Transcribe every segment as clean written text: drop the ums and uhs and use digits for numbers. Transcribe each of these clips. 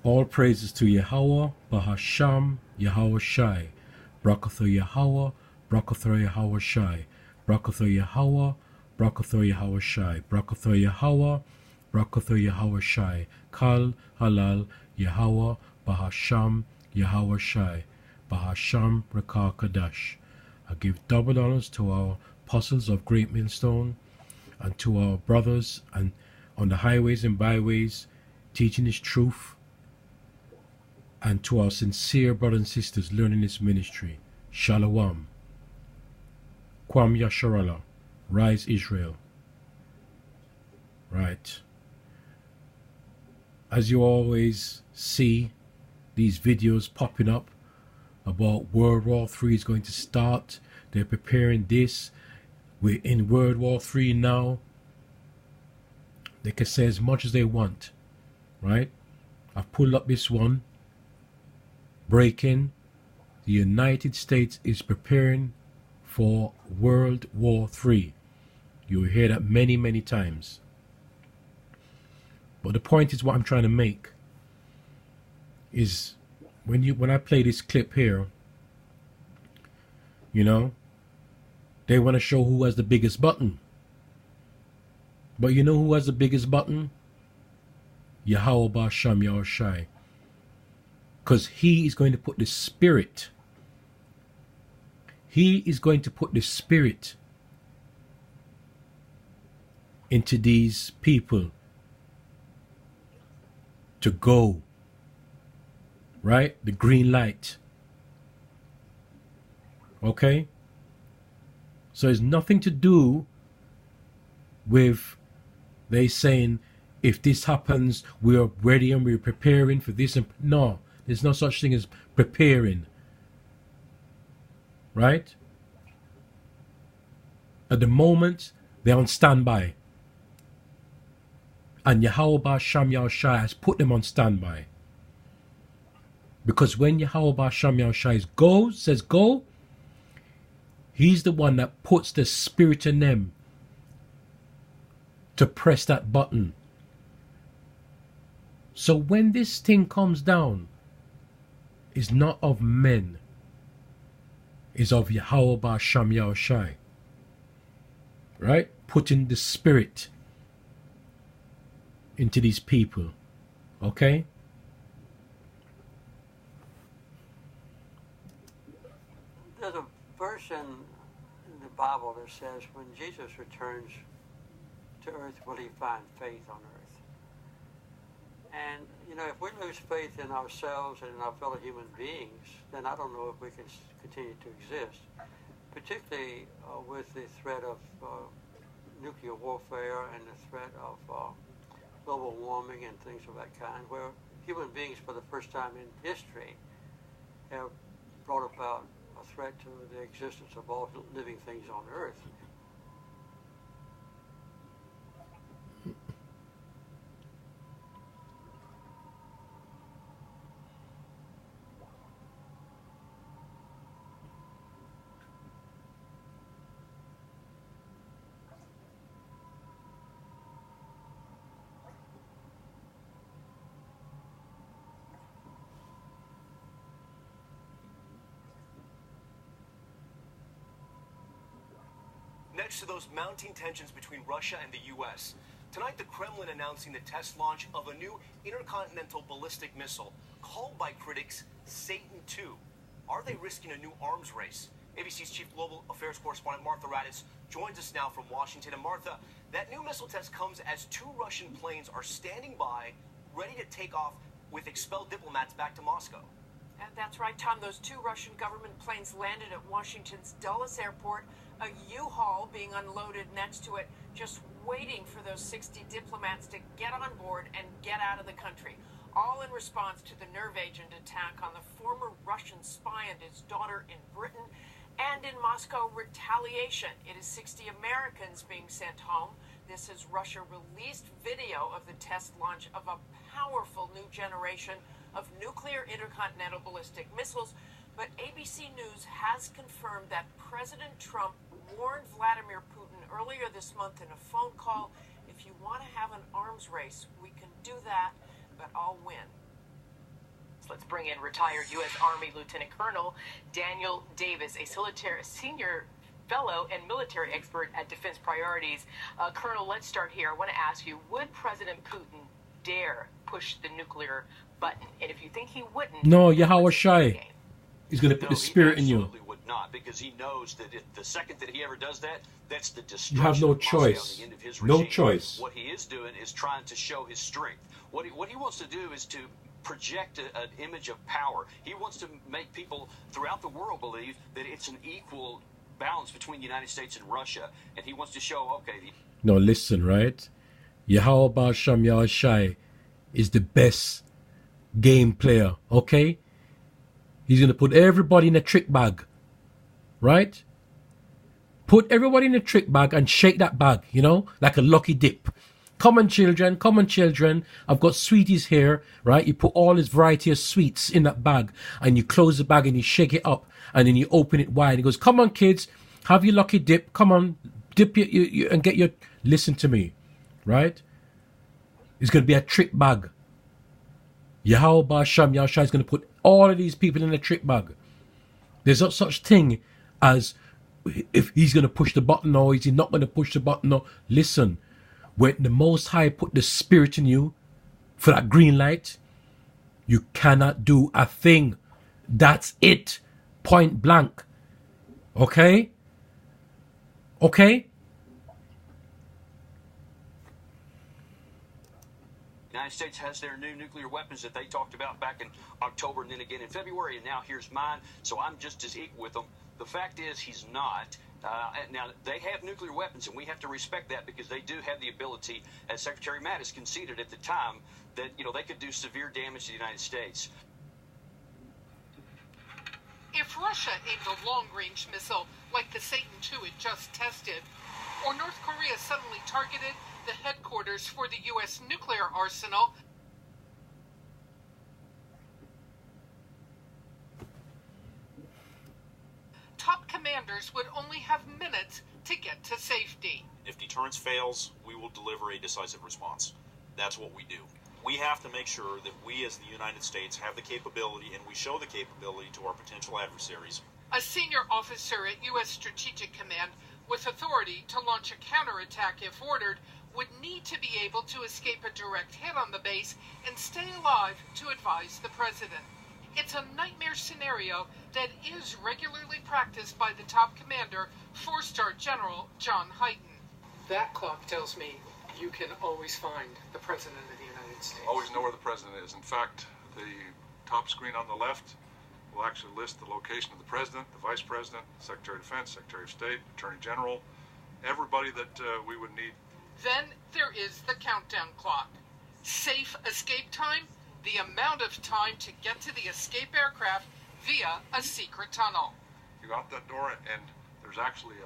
All praises to Yahweh, Bahasham, Yahweh Shai. Brakatha Yahweh, Brakatha Yahweh Shai. Brakatha Yahweh, Brakatha Yahweh Shai. Brakatha Yahweh, Brakatha Yahweh Shai. Kal Halal Yahweh, Bahasham, Yahweh Shai. Bahasham Rakah Kadash. I give double honors to our apostles of Great Millstone and to our brothers and on the highways and byways teaching His truth, and to our sincere brothers and sisters learning this ministry. Shalom. Kwam Yasharallah. Rise Israel. Right. As you always see these videos popping up about World War III is going to start. They're preparing this. We're in World War III now. They can say as much as they want. Right? I've pulled up this one. Breaking. The United States is preparing for World War III. You'll hear that many, many times. But the point is what I'm trying to make is when I play this clip here, you know, they want to show who has the biggest button. But you know who has the biggest button? Yahweh Basham Yahweh Shai. Because He is going to put the Spirit. He is going to put the Spirit into these people to go. Right? The green light. Okay? So it's nothing to do with they saying if this happens we're ready and we're preparing for this. And no, there's no such thing as preparing. Right? At the moment they're on standby. And Yahweh Basham Yahweh Shai has put them on standby. Because when Yahweh Basham Yahweh Shai says go, He's the one that puts the Spirit in them to press that button. So when this thing comes down, it's not of men, it's of Yahweh Basham Yahweh Shai. Right? Putting the Spirit into these people. Okay? There's a verse in the Bible that says when Jesus returns to earth, will He find faith on earth? And, you know, if we lose faith in ourselves and in our fellow human beings, then I don't know if we can continue to exist, particularly with the threat of nuclear warfare and the threat of global warming and things of that kind, where human beings for the first time in history have brought about a threat to the existence of all living things on earth. Next to those mounting tensions between Russia and the U.S., tonight the Kremlin announcing the test launch of a new intercontinental ballistic missile called by critics Satan II. Are they risking a new arms race? ABC's chief global affairs correspondent Martha Raddatz joins us now from Washington. And Martha, that new missile test comes as 2 Russian planes are standing by, ready to take off with expelled diplomats back to Moscow. That's right, Tom. Those 2 Russian government planes landed at Washington's Dulles Airport, a U-Haul being unloaded next to it, just waiting for those 60 diplomats to get on board and get out of the country, all in response to the nerve agent attack on the former Russian spy and his daughter in Britain, and in Moscow retaliation. It is 60 Americans being sent home. This is Russia released video of the test launch of a powerful new generation of nuclear intercontinental ballistic missiles. But ABC News has confirmed that President Trump warned Vladimir Putin earlier this month in a phone call, if you want to have an arms race, we can do that, but I'll win. let's bring in retired U.S. Army Lieutenant Colonel Daniel Davis, a senior fellow and military expert at Defense Priorities. Colonel, let's start here. I want to ask you, would President Putin dare push the nuclear button? And if you think he wouldn't... No, Yahweh Shai. He's going to put the spirit in you. He absolutely would not, because he knows that the second that he ever does that, that's the destruction. You have no of Moscow choice. and the end of his No regime. choice. What he is doing is trying to show his strength. What he wants to do is to project an image of power. He wants to make people throughout the world believe that it's an equal balance between the United States and Russia, and he wants to show, okay... No, listen, right? Yahweh Ba'asham Yahweh Shai is the best game player, okay? He's going to put everybody in a trick bag, right? Put everybody in a trick bag and shake that bag, you know, like a lucky dip. Come on, children. I've got sweeties here, right? You put all this variety of sweets in that bag and you close the bag and you shake it up and then you open it wide. He goes, come on, kids, have your lucky dip. Come on, dip you and get your... Listen to me, right? It's going to be a trick bag. Yahweh Ba'asham Yahweh Shai is going to put all of these people in a trick bag. There's no such thing as if he's going to push the button or is he not going to push the button. No, listen. When the Most High put the spirit in you for that green light, you cannot do a thing. That's it. Point blank. Okay? Okay? The United States has their new nuclear weapons that they talked about back in October and then again in February, and now here's mine, so I'm just as equal with them. The fact is he's not. Now, they have nuclear weapons, and we have to respect that because they do have the ability, as Secretary Mattis conceded at the time, that, you know, they could do severe damage to the United States. If Russia aimed a long-range missile like the Satan II it just tested, or North Korea suddenly targeted the headquarters for the U.S. nuclear arsenal, top commanders would only have minutes to get to safety. If deterrence fails, we will deliver a decisive response. That's what we do. We have to make sure that we as the United States have the capability, and we show the capability to our potential adversaries. A senior officer at U.S. Strategic Command with authority to launch a counterattack if ordered would need to be able to escape a direct hit on the base and stay alive to advise the president. It's a nightmare scenario that is regularly practiced by the top commander, 4-star General John Hyten. That clock tells me you can always find the President of the United States. Always know where the President is. In fact, the top screen on the left will actually list the location of the President, the Vice President, Secretary of Defense, Secretary of State, Attorney General, everybody that we would need. Then there is the countdown clock. Safe escape time, the amount of time to get to the escape aircraft via a secret tunnel. You go out that door, and there's actually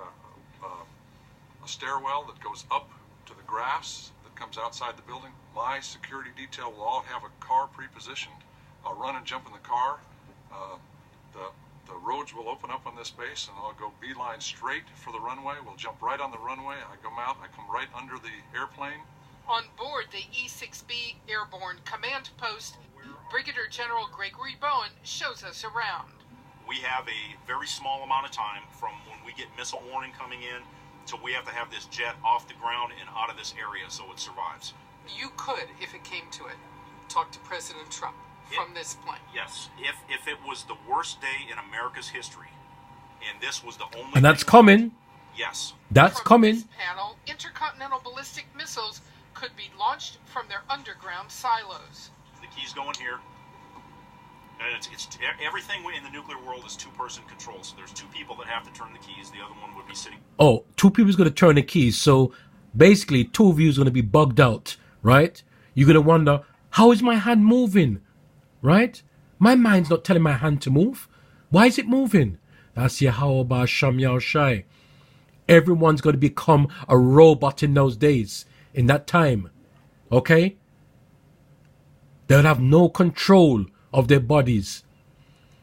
a stairwell that goes up to the grass that comes outside the building. My security detail will all have a car pre-positioned. I'll run and jump in the car. The roads will open up on this base, and I'll go beeline straight for the runway. We'll jump right on the runway. I come out. I come right under the airplane. On board the E-6B Airborne Command Post, Brigadier General Gregory Bowen shows us around. We have a very small amount of time from when we get missile warning coming in till we have to have this jet off the ground and out of this area so it survives. You could, if it came to it, talk to President Trump from this plane. Yes. If it was the worst day in America's history, and this was the only... And that's coming. Yes. That's From coming. this panel, intercontinental ballistic missiles could be launched from their underground silos. The key's going here. And it's everything in the nuclear world is two-person control. So there's two people that have to turn the keys. The other one would be sitting... Oh, two people's going to turn the keys. So basically, two of you is going to be bugged out, right? You're going to wonder, how is my hand moving? Right? My mind's not telling my hand to move. Why is it moving? That's Yahweh Ba'asham Yahweh Shai. Everyone's going to become a robot in those days, in that time. Okay? They'll have no control of their bodies,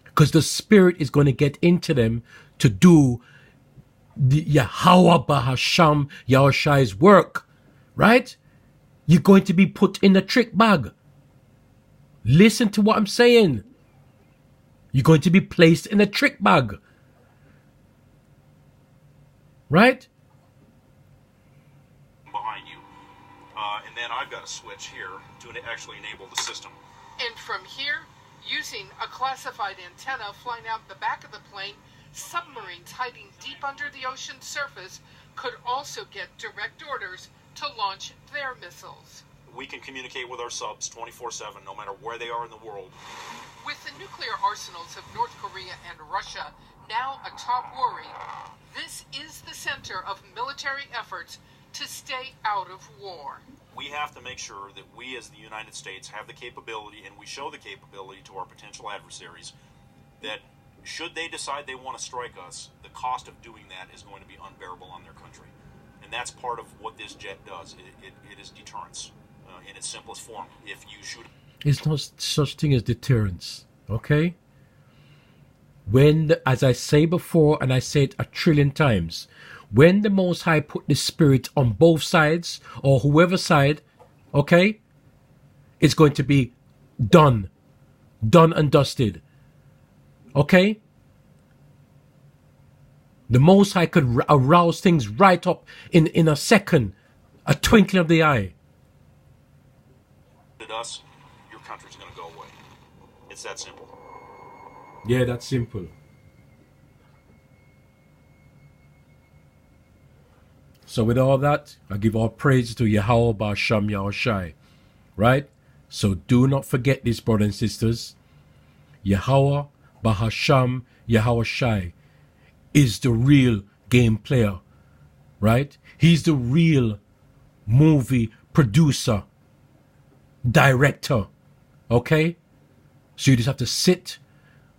because the spirit is going to get into them to do the Yahweh Ba'asham Yahweh Shai's work. Right? You're going to be put in the trick bag. Listen to what I'm saying. You're going to be placed in a trick bag. Right? Behind you. And then I've got a switch here to actually enable the system. And from here, using a classified antenna flying out the back of the plane, submarines hiding deep under the ocean's surface could also get direct orders to launch their missiles. We can communicate with our subs 24/7, no matter where they are in the world. With the nuclear arsenals of North Korea and Russia now a top worry, this is the center of military efforts to stay out of war. We have to make sure that we as the United States have the capability, and we show the capability to our potential adversaries, that should they decide they want to strike us, the cost of doing that is going to be unbearable on their country. And that's part of what this jet does. It is deterrence in its simplest form. If you shoot... It's no such thing as deterrence, okay? When, as I say before, and I say it 1,000,000,000 times, when the Most High put the Spirit on both sides, or whoever side, okay, it's going to be done and dusted, okay? The Most High could arouse things right up in a second, a twinkling of the eye. Us, your country's going to go away. It's that simple. Yeah, that's simple. So with all that, I give all praise to Yahweh Ba'Hasham Yahushai. Right? So do not forget this, brothers and sisters. Yahweh Ba'Hasham Yahushai is the real game player. Right? He's the real movie producer, director. Okay? So you just have to sit,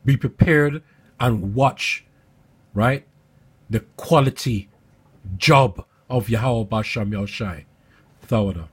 be prepared, and watch, right, the quality job of Yahweh Ba'Hasham Yahushai. Thawada.